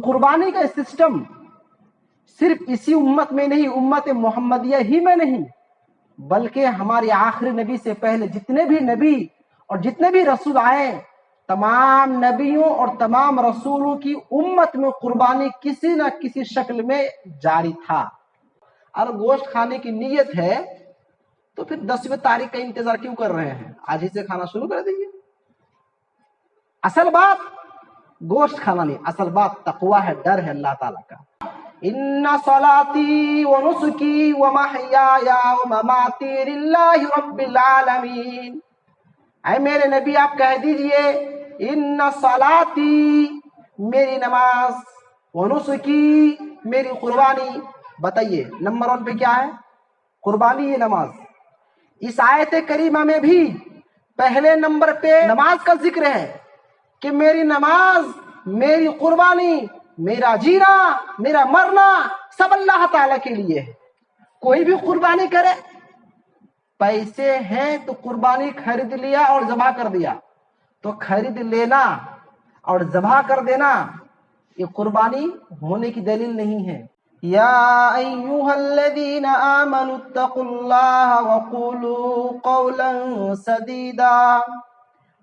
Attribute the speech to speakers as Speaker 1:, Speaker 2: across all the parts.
Speaker 1: قربانی کا سسٹم صرف اسی امت میں نہیں، امت محمدیہ ہی میں نہیں، بلکہ ہمارے آخری نبی سے پہلے جتنے بھی نبی اور جتنے بھی رسول آئے، تمام نبیوں اور تمام رسولوں کی امت میں قربانی کسی نہ کسی شکل میں جاری تھا۔ اگر گوشت کھانے کی نیت ہے تو پھر 10ویں تاریخ کا انتظار کیوں کر رہے ہیں؟ آج ہی سے کھانا شروع کر دیجیے۔ اصل بات گوشت کھانا نہیں، اصل بات تقوی ہے، ڈر ہے اللہ تعالیٰ کا۔ ان صلاتی ونسکی ومحیای ومماتی للہ رب العالمین۔ اے میرے نبی آپ کہہ دیجئے ان صلاتی میری نماز، ونسکی میری قربانی۔ بتائیے نمبر 1 پہ کیا ہے؟ قربانی، یہ نماز۔ اس آیت کریمہ میں بھی پہلے نمبر پہ نماز کا ذکر ہے کہ میری نماز، میری قربانی، میرا جینا، میرا مرنا سب اللہ تعالیٰ کے لیے ہے۔ کوئی بھی قربانی کرے، پیسے ہیں تو قربانی خرید لیا اور ذبح کر دیا، تو خرید لینا اور ذبح کر دینا یہ قربانی ہونے کی دلیل نہیں ہے۔ یا ایھا الذین آمنوا اتقوا اللہ وقولوا قولا سدیدا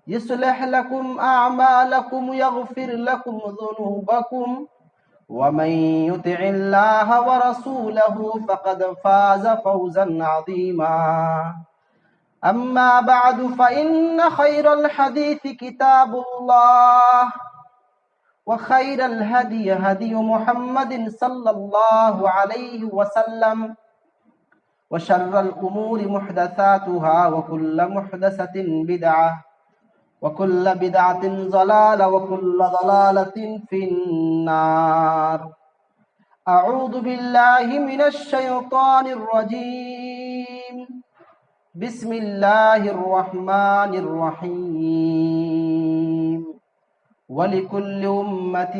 Speaker 1: یصلح لکم اعمالکم یغفر لکم ذنوبکم ومن یطع اللہ ورسولہ فقد فاز فوزا عظیما اما بعد فإن خیر الحدیث کتاب اللہ وخير الهدي هدي محمد صلى الله عليه وسلم وشر الأمور محدثاتها وكل محدثة بدعة وكل بدعة ضلالة وكل ضلالة في النار۔ أعوذ بالله من الشيطان الرجيم، بسم الله الرحمن الرحيم۔ وَلِكُلِّ أُمَّةٍ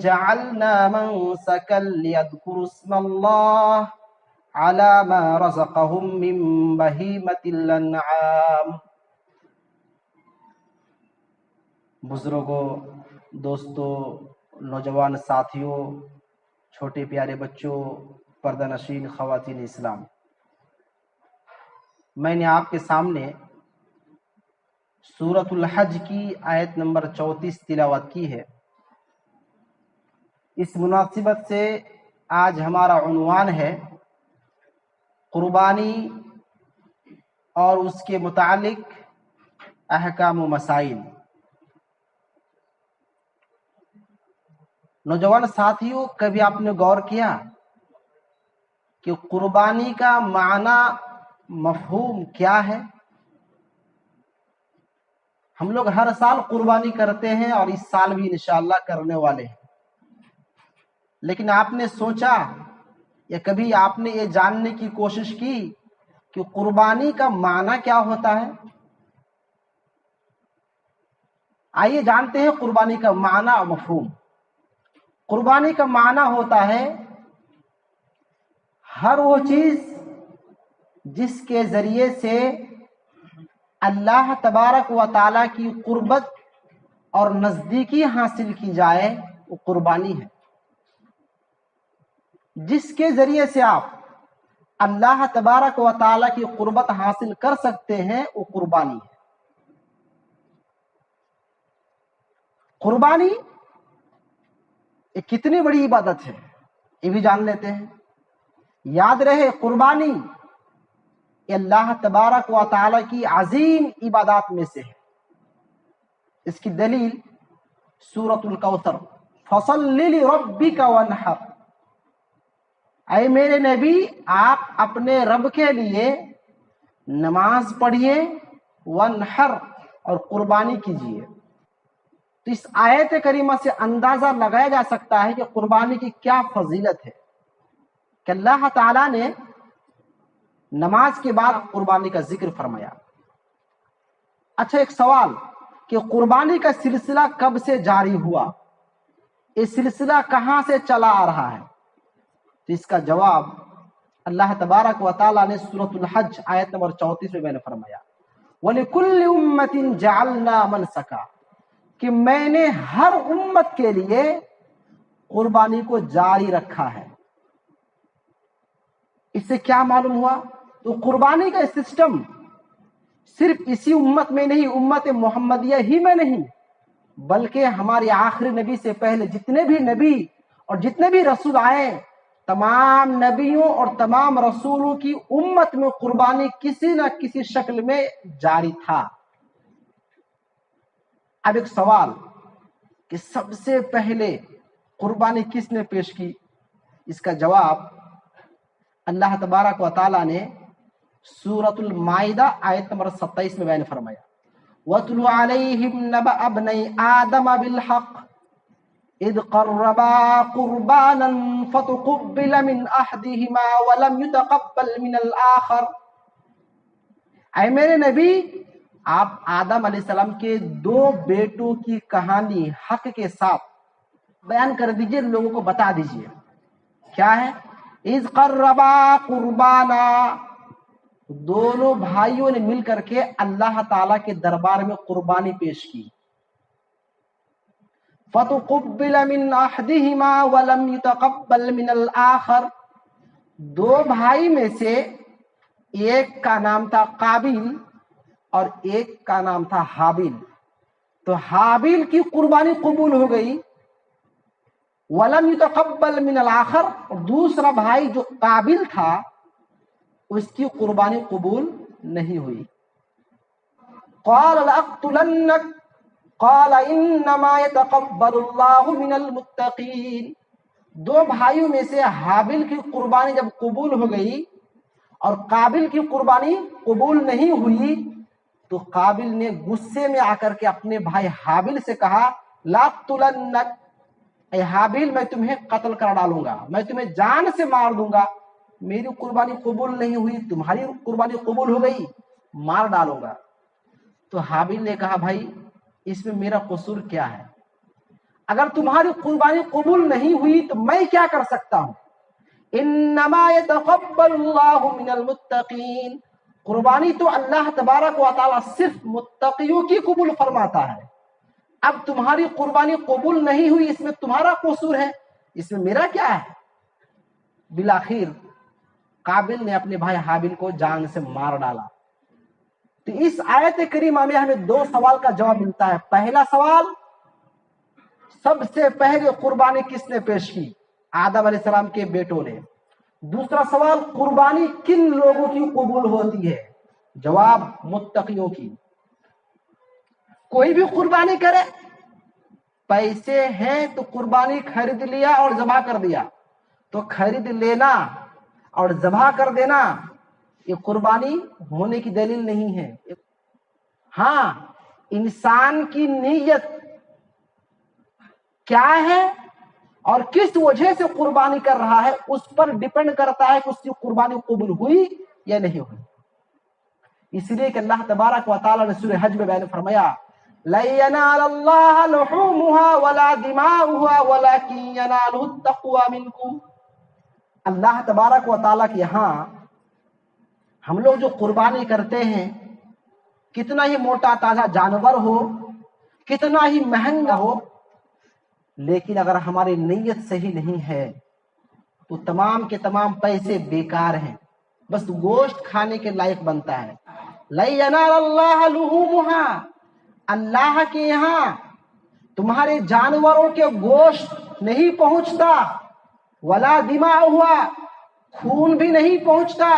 Speaker 1: جَعَلْنَا مَنسَكًا لِيَذْكُرُوا اسْمَ اللَّهِ عَلَى مَا رَزَقَهُم مِّن بَهِيمَةِ الْأَنْعَامِ۔ بزرگوں، دوستوں، نوجوان ساتھیوں، چھوٹے پیارے بچوں، پردہ نشین خواتین اسلام، میں نے آپ کے سامنے سورۃ الحج کی آیت نمبر 34 تلاوت کی ہے۔ اس مناسبت سے آج ہمارا عنوان ہے قربانی اور اس کے متعلق احکام و مسائل۔ نوجوان ساتھیوں، کبھی آپ نے غور کیا کہ قربانی کا معنی، مفہوم کیا ہے؟ ہم لوگ ہر سال قربانی کرتے ہیں اور اس سال بھی انشاءاللہ کرنے والے ہیں، لیکن آپ نے سوچا یا کبھی آپ نے یہ جاننے کی کوشش کی کہ قربانی کا معنی کیا ہوتا ہے؟ آئیے جانتے ہیں قربانی کا معنی اور مفہوم۔ قربانی کا معنی ہوتا ہے ہر وہ چیز جس کے ذریعے سے اللہ تبارک و تعالیٰ کی قربت اور نزدیکی حاصل کی جائے، وہ قربانی ہے۔ جس کے ذریعے سے آپ اللہ تبارک و تعالیٰ کی قربت حاصل کر سکتے ہیں، وہ قربانی ہے۔ قربانی ایک کتنی بڑی عبادت ہے، یہ بھی جان لیتے ہیں۔ یاد رہے، قربانی یہ اللہ تبارک و تعالیٰ کی عظیم عبادات میں سے ہے۔ اس کی دلیل سورۃ الکوثر، فَصَلِّ لِرَبِّكَ وَانْحَرْ۔ اے میرے نبی، آپ اپنے رب کے لیے نماز پڑھیے، وانحر، اور قربانی کیجیے۔ تو اس آیت کریمہ سے اندازہ لگایا جا سکتا ہے کہ قربانی کی کیا فضیلت ہے، کہ اللہ تعالیٰ نے نماز کے بعد قربانی کا ذکر فرمایا۔ اچھا، ایک سوال کہ قربانی کا سلسلہ کب سے جاری ہوا؟ یہ سلسلہ کہاں سے چلا آ رہا ہے؟ تو اس کا جواب اللہ تبارک و تعالیٰ نے سورۃ الحج آیت نمبر 34 میں نے فرمایا، وَلِكُلِّ أُمَّةٍ جَعَلْنَا مَنْسَكًا، کہ میں نے ہر امت کے لیے قربانی کو جاری رکھا ہے۔ اس سے کیا معلوم ہوا؟ تو قربانی کا سسٹم صرف اسی امت میں نہیں، امت محمدیہ ہی میں نہیں، بلکہ ہمارے آخری نبی سے پہلے جتنے بھی نبی اور جتنے بھی رسول آئے، تمام نبیوں اور تمام رسولوں کی امت میں قربانی کسی نہ کسی شکل میں جاری تھا۔ اب ایک سوال کہ سب سے پہلے قربانی کس نے پیش کی؟ اس کا جواب اللہ تبارک و تعالی نے سورۃ المائدہ آیت نمبر 27 میں بیان فرمایا، وَاتْلُ عَلَيْهِمْ نَبَأَ ابْنَيْ آدَمَ بِالْحَقِّ إِذْ قَرَّبَا قُرْبَانًا فَتُقُبِّلَ مِنْ أَحَدِهِمَا وَلَمْ يُتَقَبَّلْ مِنَ الْآخَرِ۔ اے میرے نبی، آپ آدم علیہ السلام کے دو بیٹوں کی کہانی حق کے ساتھ بیان کر دیجئے، لوگوں کو بتا دیجئے کیا ہے۔ اذ قربا قربانا، دونوں بھائیوں نے مل کر کے اللہ تعالی کے دربار میں قربانی پیش کی۔ فتقبل من احدہما ولم يتقبل من الآخر، دو بھائی میں سے ایک کا نام تھا قابیل اور ایک کا نام تھا حابیل، تو حابیل کی قربانی قبول ہو گئی، ولم يتقبل من الآخر، اور دوسرا بھائی جو قابیل تھا اس کی قربانی قبول نہیں ہوئی۔ قال لأقتلنك قال انما يتقبل الله من المتقين، دو بھائیوں میں سے حابیل کی قربانی جب قبول ہو گئی اور قابیل کی قربانی قبول نہیں ہوئی، تو قابیل نے غصے میں آ کر کے اپنے بھائی حابیل سے کہا، لأقتلنك، اے حابیل میں تمہیں قتل کر ڈالوں گا، میں تمہیں جان سے مار دوں گا، میری قربانی قبول نہیں ہوئی، تمہاری قربانی قبول ہو گئی، مار ڈالوں گا۔ تو حابیل نے کہا، بھائی اس میں میرا قصور کیا ہے؟ اگر تمہاری قربانی قبول نہیں ہوئی تو میں کیا کر سکتا ہوں؟ انما يتقبل اللہ من المتقین، قربانی تو اللہ تبارک و تعالی صرف متقیوں کی قبول فرماتا ہے۔ اب تمہاری قربانی قبول نہیں ہوئی، اس میں تمہارا قصور ہے، اس میں میرا کیا ہے؟ بالآخر قابیل نے اپنے بھائی حابیل کو جان سے مار ڈالا۔ تو اس آیت کریمہ میں ہمیں دو سوال کا جواب ملتا ہے۔ پہلا سوال، سب سے پہلے قربانی کس نے پیش کی؟ آدم علیہ السلام کے بیٹوں نے۔ دوسرا سوال، قربانی کن لوگوں کی قبول ہوتی ہے؟ جواب، متقیوں کی۔ کوئی بھی قربانی کرے، پیسے ہیں تو قربانی خرید لیا اور ذبح کر دیا، تو خرید لینا اور ذبح کر دینا یہ قربانی ہونے کی دلیل نہیں ہے۔ ہاں، انسان کی نیت کیا ہے اور کس وجہ سے قربانی کر رہا ہے، اس پر ڈیپینڈ کرتا ہے کہ اس کی قربانی قبول ہوئی یا نہیں ہوئی۔ اس لیے کہ اللہ تبارک و تعالی نے سورہ حج میں بیان فرمایا، لَن يَنَالَ اللَّهَ لُحُومُهَا وَلَا دِمَاؤُهَا وَلَكِن يَنَالُهُ التَّقْوَى مِنكُمْ۔ اللہ تبارک و تعالیٰ کے یہاں ہم لوگ جو قربانی کرتے ہیں، کتنا ہی موٹا تازہ جانور ہو، کتنا ہی مہنگا ہو، لیکن اگر ہماری نیت صحیح نہیں ہے تو تمام کے تمام پیسے بیکار ہیں، بس گوشت کھانے کے لائق بنتا ہے۔ لَن يَنَالَ اللَّهَ لُحُومُهَا، اللہ کے یہاں تمہارے جانوروں کے گوشت نہیں پہنچتا، ولا دماؤها، خون بھی نہیں پہنچتا،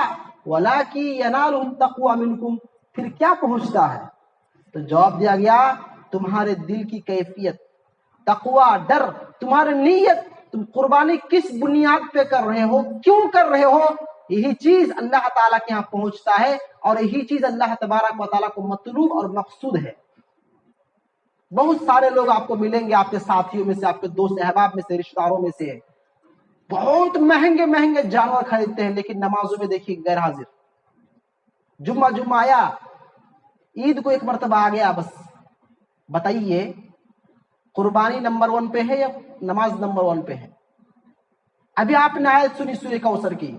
Speaker 1: وَلَكِن يَنَالُهُ التَّقْوَى مِنكُمْ، پھر کیا پہنچتا ہے؟ تو جواب دیا گیا، تمہارے دل کی کیفیت، تقوی، ڈر، تمہاری نیت، تم قربانی کس بنیاد پہ کر رہے ہو، کیوں کر رہے ہو، یہی چیز اللہ تعالیٰ کے یہاں پہنچتا ہے، اور یہی چیز اللہ تبارک و تعالیٰ کو مطلوب اور مقصود ہے۔ بہت سارے لوگ آپ کو ملیں گے، آپ کے ساتھیوں میں سے، آپ کے دوست احباب میں سے، رشتہ داروں میں سے، بہت مہنگے مہنگے جانور خریدتے ہیں، لیکن نمازوں میں دیکھیے غیر حاضر۔ جمعہ آیا، عید کو ایک مرتبہ آ گیا، بس بتائیے قربانی نمبر 1 پہ ہے یا نماز نمبر 1 پہ ہے؟ ابھی آپ نے آیت سنی سورہ کوثر کی،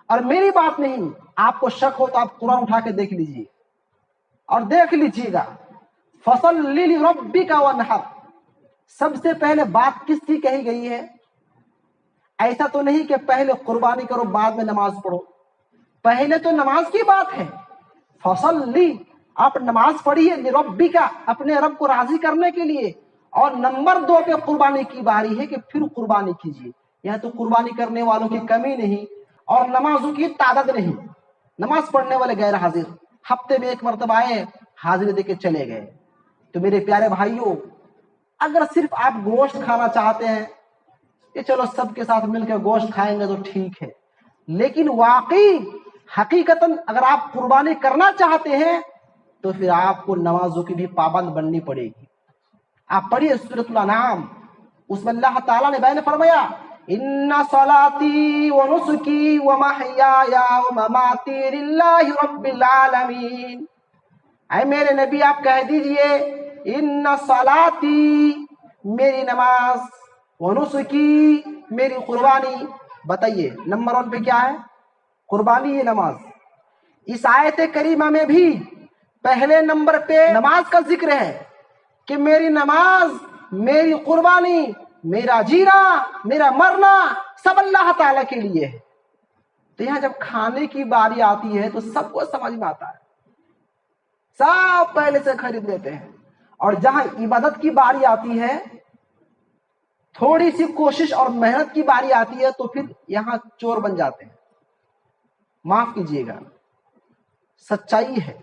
Speaker 1: اور میری بات نہیں، آپ کو شک ہو تو آپ قرآن اٹھا کے دیکھ لیجئے اور دیکھ لیجئے گا، فَصَلِّ لِرَبِّكَ وَانْحَرْ، سب سے پہلے بات کس کی کہی گئی ہے؟ ایسا تو نہیں کہ پہلے قربانی کرو بعد میں نماز پڑھو، پہلے تو نماز کی بات ہے. فصلی، آپ نماز پڑھیے لربی کا، اپنے رب کو راضی کرنے کے لیے. اور نمبر 2 پہ قربانی کی باری ہے کہ پھر قربانی کیجیے. یہاں تو قربانی کرنے والوں کی کمی نہیں اور نمازوں کی تعداد نہیں. نماز پڑھنے والے غیر حاضر، ہفتے میں 1 مرتبہ آئے، حاضری دے کے چلے گئے. تو میرے پیارے بھائیوں، اگر صرف آپ گوشت کھانا چاہتے ہیں کہ چلو سب کے ساتھ مل کے گوشت کھائیں گے تو ٹھیک ہے، لیکن واقعی حقیقتاً اگر آپ قربانی کرنا چاہتے ہیں تو پھر آپ کو نمازوں کی بھی پابند بننی پڑے گی. آپ پڑھیے سورۃ الانعام، اس میں اللہ تعالیٰ نے بیان فرمایا ان صلاتی ونسکی ومحیای ومماتی للہ رب العالمین. اے میرے نبی آپ کہہ دیجئے ان صلاتی، میری نماز، ونسکی، میری قربانی. بتائیے نمبر 1 پہ کیا ہے؟ قربانی، یہ نماز. اس آیت کریمہ میں بھی پہلے نمبر پہ نماز کا ذکر ہے کہ میری نماز، میری قربانی، میرا جینا، میرا مرنا سب اللہ تعالیٰ کے لیے ہے. تو یہاں جب کھانے کی باری آتی ہے تو سب کو سمجھ میں آتا ہے، سب پہلے سے خرید لیتے ہیں. اور جہاں عبادت کی باری آتی ہے، تھوڑی سی کوشش اور محنت کی باری آتی ہے تو پھر یہاں چور بن جاتے ہیں. معاف کیجیے گا، سچائی ہے.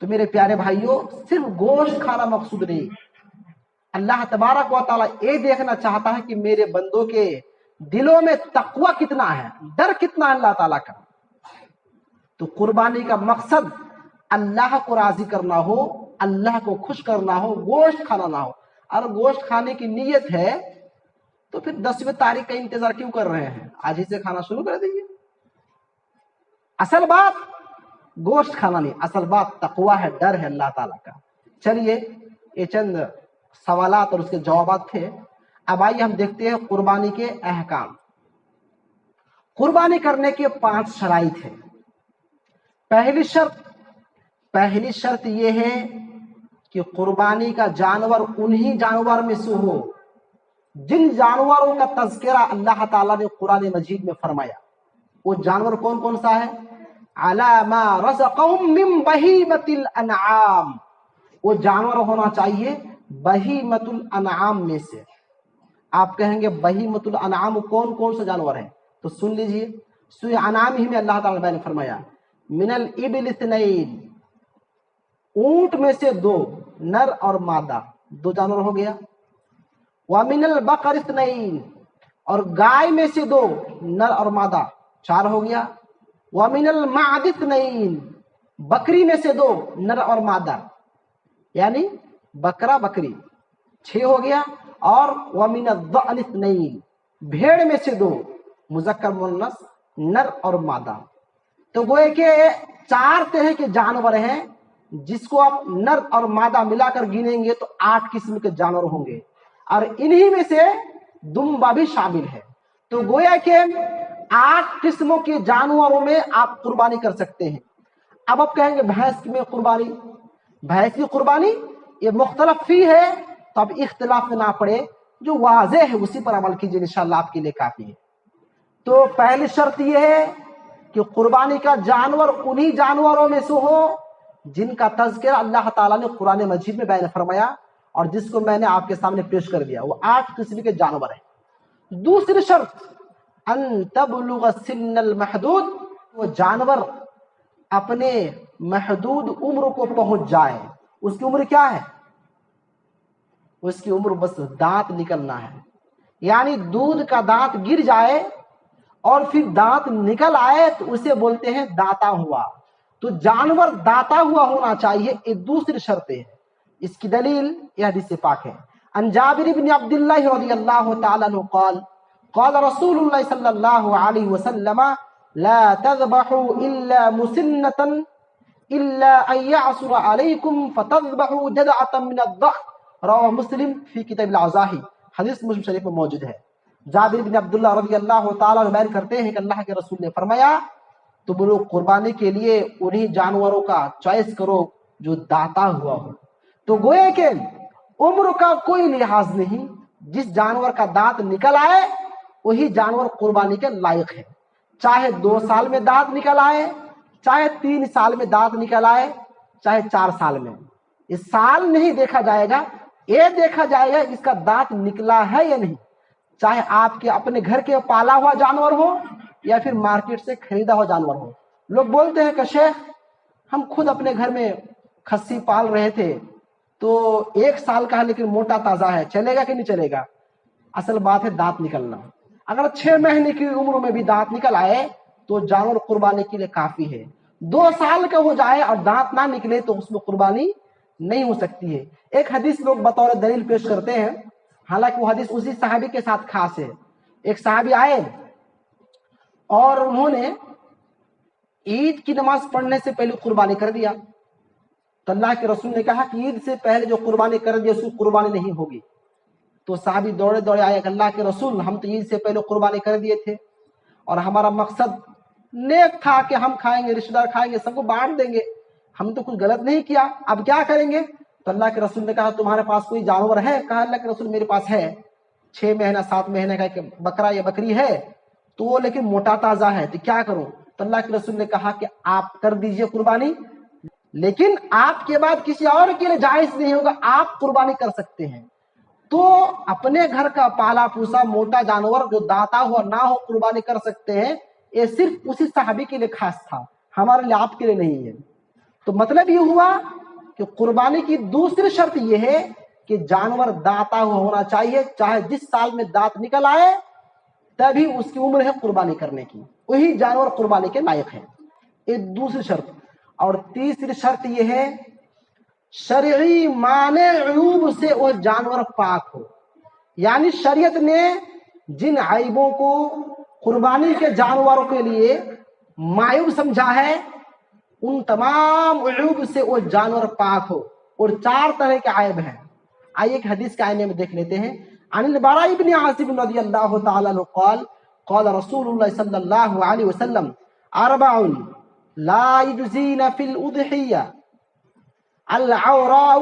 Speaker 1: تو میرے پیارے بھائیوں، صرف گوشت کھانا مقصود نہیں. اللہ تبارک و تعالیٰ یہ دیکھنا چاہتا ہے کہ میرے بندوں کے دلوں میں تقوی کتنا ہے، ڈر کتنا ہے اللہ تعالیٰ کا. تو قربانی کا مقصد اللہ کو راضی کرنا ہو، اللہ کو خوش کرنا ہو، گوشت کھانا نہ ہو. اگر گوشت کھانے کی نیت ہے تو پھر 10ویں تاریخ کا انتظار کیوں کر رہے ہیں؟ آج ہی سے کھانا شروع کر دیجیے. اصل بات گوشت کھانا نہیں، اصل بات تقوی ہے، ڈر ہے اللہ تعالیٰ کا. چلیے، یہ چند سوالات اور اس کے جوابات تھے. اب آئیے ہم دیکھتے ہیں قربانی کے احکام. قربانی کرنے کے 5 شرائط ہیں. پہلی شرط یہ ہے کہ قربانی کا جانور انہی جانور میں سے ہو جن جانوروں کا تذکرہ اللہ تعالیٰ نے قرآن مجید میں فرمایا. وہ جانور کون کون سا ہے؟ علی ما رزقهم من بہیمۃ الانعام. وہ جانور ہونا چاہیے بہیمۃ الانعام میں سے. آپ کہیں گے بہیمۃ الانعام کون کون سے جانور ہیں؟ تو سن لیجئے، سورہ انعام ہی میں اللہ تعالیٰ نے فرمایا من الابل اثنین، اونٹ میں سے 2، نر اور مادہ 2 جانور ہو گیا. ومن البقر اثنین، اور گائے میں سے 2، نر اور مادہ 4 ہو گیا. ومن المعد اثنین، بکری میں سے 2، نر اور مادہ، یعنی بکرا بکری 6 ہو گیا. اور ومن الضأن اثنین، بھیڑ میں سے 2، مذکر مؤنث، نر اور مادہ. تو گوئے کہ 4 طرح کے جانور ہیں جس کو آپ نر اور مادہ ملا کر گنیں گے تو 8 قسم کے جانور ہوں گے، اور انہی میں سے دمبا بھی شامل ہے. تو گویا کہ 8 قسموں کے جانوروں میں آپ قربانی کر سکتے ہیں. اب آپ کہیں گے بھینس میں قربانی، بھینس کی قربانی یہ مختلف فی ہے، تو اب اختلاف میں نہ پڑے، جو واضح ہے اسی پر عمل کیجیے، انشاءاللہ آپ کے لیے کافی ہے. تو پہلی شرط یہ ہے کہ قربانی کا جانور انہی جانوروں میں سے ہو جن کا تذکرہ اللہ تعالیٰ نے قرآن مجید میں بیان فرمایا اور جس کو میں نے آپ کے سامنے پیش کر دیا. وہ 8 قسم کے جانور ہیں. دوسری شرط ان تبلغ سن المحدود، وہ جانور اپنے محدود عمر کو پہنچ جائے. اس کی عمر کیا ہے؟ اس کی عمر بس دانت نکلنا ہے، یعنی دودھ کا دانت گر جائے اور پھر دانت نکل آئے تو اسے بولتے ہیں داتا ہوا. تو جانور داتا ہوا ہونا چاہیے، یہ دوسری شرط ہے. اس کی دلیل یہ حدیث پاک ہے. عن جابر بن عبد اللہ رضی اللہ تعالی عنہ قال قال رسول اللہ صلی اللہ علیہ وسلم لا تذبحوا الا مسنة الا ان يعصر عليكم فتذبحوا جذعة من الضأن. رواه مسلم فی کتاب العزاہی. حدیث مسلم شریف میں موجود ہے. جابر بن عبداللہ رضی اللہ تعالیٰ عنہ بیان کرتے ہیں کہ اللہ کے رسول نے فرمایا تم لوگ قربانی کے لیے انہی جانوروں کا چوائس کرو جو داتا ہوا ہو. تو گوئے کہ عمر کا کوئی لحاظ نہیں، جس جانور کا دانت نکل آئے وہی جانور قربانی کے لائق ہے، چاہے 2 سال میں دانت نکل آئے، چاہے 3 سال میں دانت نکل آئے، چاہے 4 سال میں۔ اس سال نہیں دیکھا جائے گا، یہ دیکھا جائے گا اس کا دانت نکلا ہے یا نہیں، چاہے آپ کے اپنے گھر کے پالا ہوا جانور ہو یا پھر مارکیٹ سے خریدا ہوا جانور ہو۔ لوگ بولتے ہیں کہ شیخ ہم خود اپنے گھر میں کھسی پال رہے تھے تو 1 سال کا ہے لیکن موٹا تازہ ہے، چلے گا کہ نہیں چلے گا؟ اصل بات ہے دانت نکلنا۔ اگر 6 مہینے کی عمر میں بھی دانت نکل آئے تو جانور قربانی کے لیے کافی ہے۔ 2 سال کا ہو جائے اور دانت نہ نکلے تو اس میں قربانی نہیں ہو سکتی ہے۔ ایک حدیث لوگ بطور دلیل پیش کرتے ہیں، حالانکہ وہ حدیث اسی صحابی کے ساتھ خاص ہے۔ ایک صحابی آئے اور انہوں نے عید کی نماز پڑھنے سے پہلے قربانی کر دیا، تو اللہ کے رسول نے کہا کہ عید سے پہلے جو قربانی کر دیا اس کی قربانی نہیں ہوگی۔ تو صحابی دوڑے دوڑے آئے کہ اللہ کے رسول ہم تو عید سے پہلے قربانی کر دیے تھے اور ہمارا مقصد نیک تھا کہ ہم کھائیں گے، رشتہ دار کھائیں گے، سب کو بانٹ دیں گے، ہم تو کچھ غلط نہیں کیا، اب کیا کریں گے؟ تو اللہ کے رسول نے کہا تمہارے پاس کوئی جانور ہے؟ کہا اللہ کے رسول میرے پاس ہے، 6 مہینہ 7 مہینے کا ایک بکرا یا بکری ہے، تو وہ لیکن موٹا تازہ ہے، تو کیا کروں؟ تو اللہ کے رسول نے کہا کہ آپ کر دیجئے قربانی، لیکن آپ کے بعد کسی اور کے لیے جائز نہیں ہوگا، آپ قربانی کر سکتے ہیں۔ تو اپنے گھر کا پالا پوسا موٹا جانور جو داتا ہوا نہ ہو قربانی کر سکتے ہیں، یہ صرف اسی صحابی کے لیے خاص تھا، ہمارے لیے آپ کے لیے نہیں ہے۔ تو مطلب یہ ہوا کہ قربانی کی دوسری شرط یہ ہے کہ جانور داتا ہوا ہونا چاہیے، چاہے جس سال میں دانت نکل آئے تبھی اس کی عمر ہے قربانی کرنے کی، وہی جانور قربانی کے لائق ہے۔ ایک دوسری شرط، اور تیسری شرط یہ ہے شرعی مانع عیوب سے وہ جانور پاک ہو، یعنی شریعت نے جن عیبوں کو قربانی کے جانوروں کے لیے معیوب سمجھا ہے ان تمام عیوب سے وہ جانور پاک ہو، اور 4 طرح کے عیب ہیں۔ آئیے ایک حدیث کے آئینے میں دیکھ لیتے ہیں۔ عن البراء بن عازب رضی اللہ تعالی عنہ قال قال رسول اللہ صلی اللہ علیہ وسلم 4 لا يجزين في الأضحية العوراء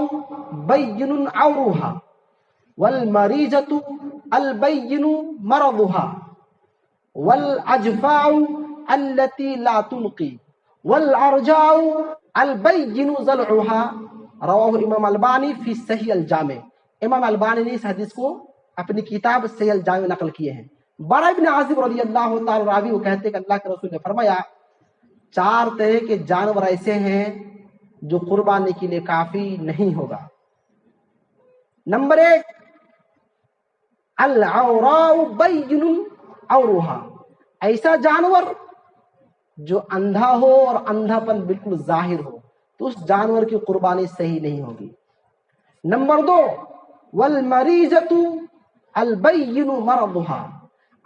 Speaker 1: بين عورها والمريجة البين مرضها والعجفاء التي لا تنقي والعرجاء البين ضلعها رواہ امام البانی فی صحیح الجامع۔ امام البانی نے اس حدیث کو اپنی کتاب صحیح الجامع میں نقل کیے ہیں۔ براء بن عازب رضی اللہ تعالی راوی وہ کہتے ہیں کہ اللہ کے رسول نے فرمایا 4 طرح کے جانور ایسے ہیں جو قربانی کے لیے کافی نہیں ہوگا۔ نمبر 1 العوراء بین عورها، ایسا جانور جو اندھا ہو اور اندھا پن بالکل ظاہر ہو تو اس جانور کی قربانی صحیح نہیں ہوگی۔ نمبر 2 والمریضۃ البین مرضها،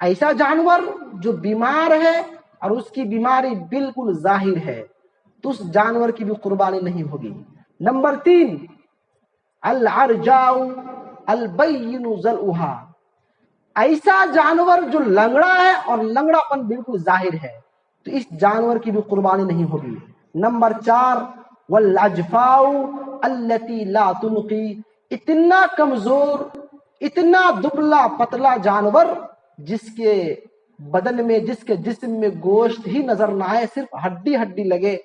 Speaker 1: ایسا جانور جو بیمار ہے اور اس کی بیماری بالکل ظاہر ہے تو اس جانور کی بھی قربانی نہیں ہوگی۔ نمبر 3 العرجاء البین ضلعها، ایسا جانور جو لنگڑا ہے اور لنگڑا پن بالکل ظاہر ہے تو اس جانور کی بھی قربانی نہیں ہوگی۔ نمبر 4 والعجفاء التي لا تنقي، اتنا کمزور، اتنا دبلا پتلا جانور جس کے بدن میں، جس کے جسم میں گوشت ہی نظر نہ آئے، صرف ہڈی ہڈی لگے،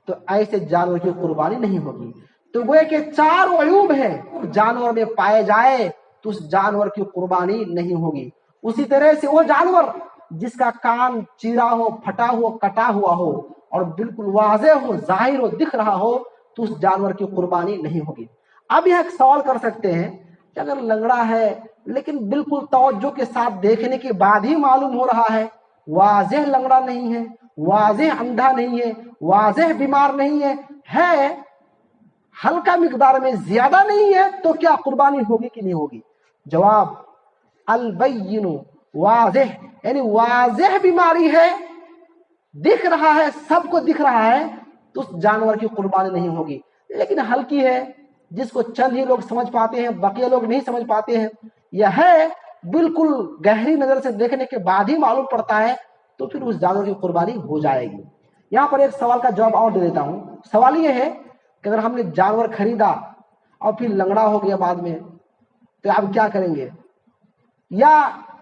Speaker 1: تو ایسے جانور کی قربانی نہیں ہوگی۔ تو وہ کہ 4 عیوب ہیں جانور میں پائے جائے تو اس جانور کی قربانی نہیں ہوگی۔ اسی طرح سے وہ جانور جس کا کان چیرا ہو، پھٹا ہو، کٹا ہوا ہو اور بالکل واضح ہو، ظاہر ہو، دکھ رہا ہو تو اس جانور کی قربانی نہیں ہوگی۔ اب یہ ایک سوال کر سکتے ہیں کہ اگر لنگڑا ہے لیکن بالکل توجہ کے ساتھ دیکھنے کے بعد ہی معلوم ہو رہا ہے، واضح لنگڑا نہیں ہے، واضح اندھا نہیں ہے، واضح بیمار نہیں ہے ہلکا مقدار میں زیادہ نہیں ہے، تو کیا قربانی ہوگی کہ نہیں ہوگی؟ جواب البین، واضح یعنی واضح بیماری ہے، دکھ رہا ہے، سب کو دکھ رہا ہے تو اس جانور کی قربانی نہیں ہوگی۔ لیکن ہلکی ہے جس کو چند ہی لوگ سمجھ پاتے ہیں، بقیہ لوگ نہیں سمجھ پاتے ہیں، یہ ہے بالکل گہری نظر سے دیکھنے کے بعد ہی معلوم پڑتا ہے، تو پھر اس جانور کی قربانی ہو جائے گی۔ یہاں پر ایک سوال کا جواب اور دے دیتا ہوں۔ سوال یہ ہے کہ اگر ہم نے جانور خریدا اور پھر لنگڑا ہو گیا بعد میں تو اب کیا کریں گے؟ یا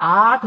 Speaker 1: 8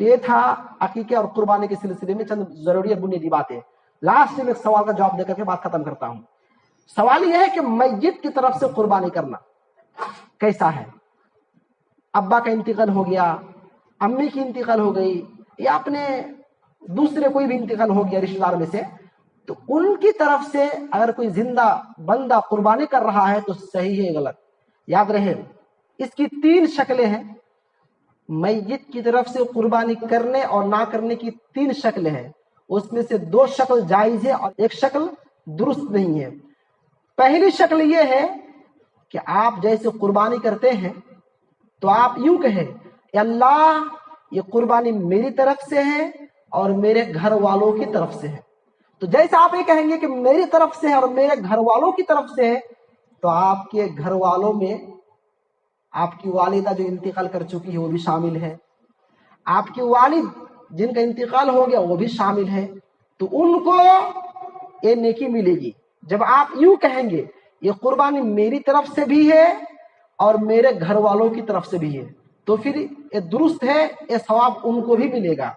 Speaker 1: تو یہ تھا عقیقے اور قربانی کے سلسلے میں چند ضروری اور بنیادی باتیں. لاسٹ میں ایک سوال کا جواب دے کر کے بات ختم کرتا ہوں. سوال یہ ہے کہ میت کی طرف سے قربانی کرنا کیسا ہے؟ ابا کا انتقال ہو گیا، امی کی انتقال ہو گئی، یا اپنے دوسرے کوئی بھی انتقال ہو گیا رشتہ دار میں سے، تو ان کی طرف سے اگر کوئی زندہ بندہ قربانی کر رہا ہے تو صحیح ہے غلط؟ یاد رہے اس کی 3 شکلیں ہیں. میت کی طرف سے قربانی کرنے اور نہ کرنے کی 3 شکلیں ہیں. اس میں سے 2 شکل جائز ہے اور 1 شکل درست نہیں ہے. پہلی شکل یہ ہے کہ آپ جیسے قربانی کرتے ہیں تو آپ یوں کہیں کہ اللہ یہ قربانی میری طرف سے ہے اور میرے گھر والوں کی طرف سے ہے. تو جیسا آپ یہ کہیں گے کہ میری طرف سے ہے اور میرے گھر والوں کی طرف سے ہے، تو آپ کے گھر والوں میں آپ کی والدہ جو انتقال کر چکی ہے وہ بھی شامل ہے، آپ کے والد جن کا انتقال ہو گیا وہ بھی شامل ہے. تو ان کو یہ نیکی ملے گی. جب آپ یوں کہیں گے یہ قربانی میری طرف سے بھی ہے اور میرے گھر والوں کی طرف سے بھی ہے، تو پھر یہ درست ہے، یہ ثواب ان کو بھی ملے گا.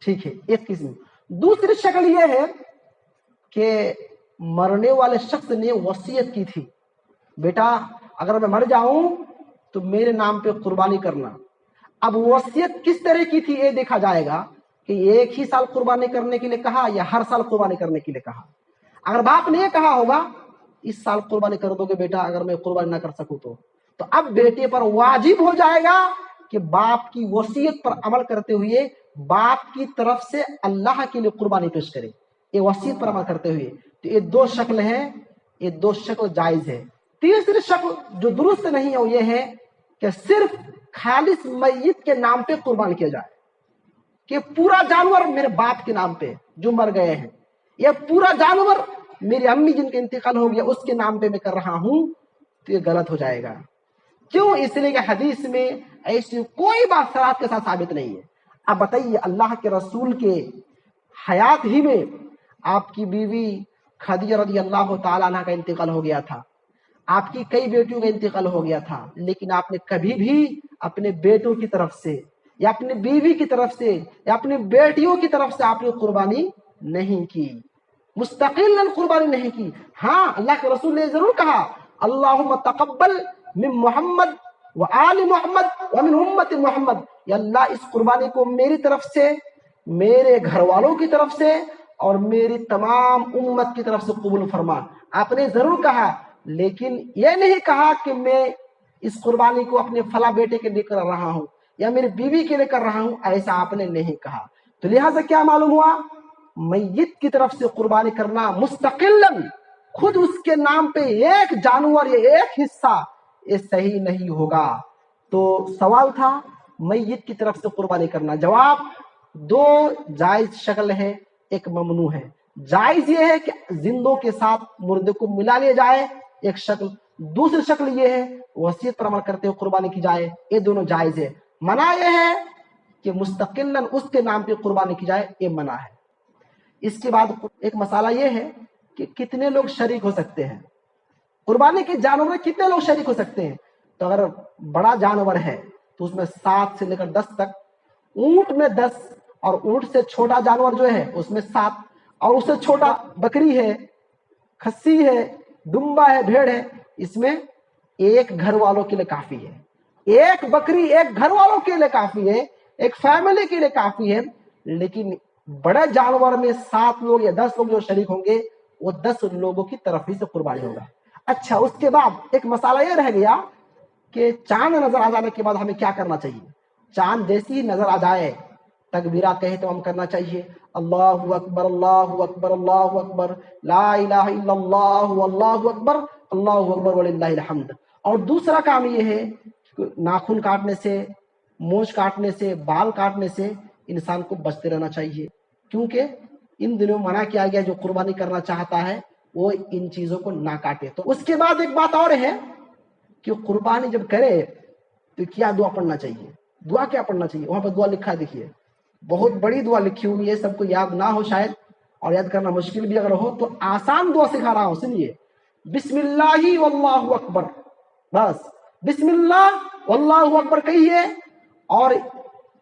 Speaker 1: ٹھیک ہے، ایک قسم. دوسری شکل یہ ہے کہ مرنے والے شخص نے وصیت کی تھی، بیٹا اگر میں مر جاؤں تو میرے نام پہ قربانی کرنا. اب وصیت کس طرح کی تھی یہ دیکھا جائے گا کہ ایک ہی سال قربانی کرنے کے لیے کہا یا ہر سال قربانی کرنے کے لیے کہا. اگر باپ نے یہ کہا ہوگا اس سال قربانی کر دو گے بیٹا اگر میں قربانی نہ کر سکوں تو اب بیٹے پر واجب ہو جائے گا کہ باپ کی وصیت پر عمل کرتے ہوئے باپ کی طرف سے اللہ کے لیے قربانی پیش کرے، یہ وصیت پر عمل کرتے ہوئے. تو یہ 2 شکل ہے، یہ 2 شکل جائز ہے. تیسری شکل جو درست نہیں ہے وہ یہ ہے کہ صرف خالص میت کے نام پہ قربان کیا جائے، کہ پورا جانور میرے باپ کے نام پہ جو مر گئے ہیں، یا پورا جانور میری امی جن کا انتقال ہو گیا اس کے نام پہ میں کر رہا ہوں، تو یہ غلط ہو جائے گا. کیوں؟ اس لیے کہ حدیث میں ایسی کوئی بات صراحت کے ساتھ ثابت نہیں ہے. اب بتائیے اللہ کے رسول کے حیات ہی میں آپ کی بیوی خدیجہ رضی اللہ تعالیٰ عنہ کا انتقال ہو گیا تھا، آپ کی کئی بیٹیوں کا انتقال ہو گیا تھا، لیکن آپ نے کبھی بھی اپنے بیٹوں کی طرف سے یا اپنی بیوی کی طرف سے یا اپنی بیٹیوں کی طرف سے آپ نے قربانی نہیں کی، مستقل قربانی نہیں کی. ہاں اللہ کے رسول نے ضرور کہا اللہم تقبل من محمد و آل محمد ومن امت محمد، یا اللہ اس قربانی کو میری طرف سے، میرے گھر والوں کی طرف سے اور میری تمام امت کی طرف سے قبول فرما. آپ نے ضرور کہا، لیکن یہ نہیں کہا کہ میں اس قربانی کو اپنے فلاں بیٹے کے لیے کر رہا ہوں یا میری بیوی کے لیے کر رہا ہوں، ایسا آپ نے نہیں کہا. تو لہٰذا کیا معلوم ہوا؟ میت کی طرف سے قربانی کرنا مستقل خود اس کے نام پہ ایک جانور یا ایک حصہ، یہ صحیح نہیں ہوگا. تو سوال تھا میت کی طرف سے قربانی کرنا. جواب 2 جائز شکل ہے، 1 ممنوع ہے. جائز یہ ہے کہ زندوں کے ساتھ مردے کو ملا لیا جائے، ایک شکل. دوسری شکل یہ ہے وصیت پر عمل کرتے ہوئے قربانی کی جائے، یہ دونوں جائز ہے. منع یہ ہے کہ مستقل اس کے نام پہ قربانی کی جائے، یہ منع ہے. اس کے بعد ایک مسئلہ یہ ہے کہ کتنے لوگ شریک ہو سکتے ہیں قربانی کے جانور میں، کتنے لوگ شریک ہو سکتے ہیں؟ تو اگر بڑا جانور ہے تو اس میں 7 سے لے کر 10 تک، اونٹ میں 10، اور اونٹ سے چھوٹا جانور جو ہے اس میں 7، اور اس سے چھوٹا بکری ہے، کھسی ہے، دمبا ہے، بھیڑ ہے، اس میں 1 گھر والوں کے لیے کافی ہے. 1 بکری 1 گھر والوں کے لیے کافی ہے، ایک فیملی کے لیے کافی ہے. لیکن بڑے جانور میں 7 لوگ یا 10 لوگ جو شریک ہوں گے وہ 10 لوگوں کی طرف ہی سے قربانی ہوگا. اچھا، اس کے بعد ایک مسئلہ یہ رہ گیا کہ چاند نظر آ جانے کے بعد ہمیں کیا کرنا چاہیے؟ چاند جیسی ہی نظر آ جائے تکبیرات کہے تو ہم کرنا چاہیے اللہ اکبر اللہ اکبر اللہ اکبر لا الہ الا اللہ واللہ اکبر اللہ اکبر وللہ الحمد. اور دوسرا کام یہ ہے کہ ناخن کاٹنے سے، مونچھ کاٹنے سے، بال کاٹنے سے انسان کو بچتے رہنا چاہیے، کیونکہ ان دنوں منع کیا گیا جو قربانی کرنا چاہتا ہے وہ ان چیزوں کو نہ کاٹے. تو اس کے بعد ایک بات اور ہے کہ قربانی جب کرے تو کیا دعا پڑھنا چاہیے؟ دعا کیا پڑھنا چاہیے؟ وہاں پہ دعا لکھا ہے، دیکھیے بہت بڑی دعا لکھی ہوئی ہے، سب کو یاد نہ ہو شاید، اور یاد کرنا مشکل بھی اگر ہو تو آسان دعا سکھا رہا ہوں، سنیے. بسم اللہ واللہ اکبر، بس بسم اللہ واللہ اکبر کہیے، اور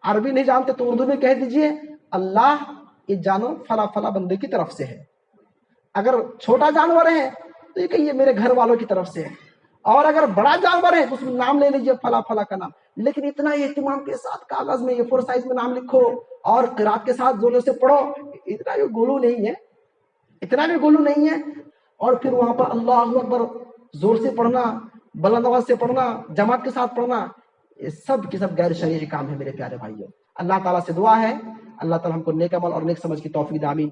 Speaker 1: عربی نہیں جانتے تو اردو میں کہہ دیجئے اللہ یہ جانور فلاں فلاں بندے کی طرف سے ہے. اگر چھوٹا جانور ہے تو یہ کہیے میرے گھر والوں کی طرف سے ہے. اور اگر بڑا جانور ہے تو اس میں نام لے لیجئے فلاں فلاں کا نام. لیکن اتنا اہتمام کے ساتھ کاغذ میں A4 سائز میں نام لکھو اور قرات کے ساتھ زور سے پڑھو, اتنا بھی گولو نہیں ہے, اتنا بھی گولو نہیں ہے. اور پھر وہاں پر اللہ اکبر زور سے پڑھنا, بلند آواز سے پڑھنا, جماعت کے ساتھ پڑھنا, یہ سب کے سب غیر شرعی کام ہے میرے پیارے بھائیوں. اللہ تعالیٰ سے دعا ہے اللہ تعالیٰ ہم کو نیک عمل اور نیک سمجھ کی توفیق دے. آمین.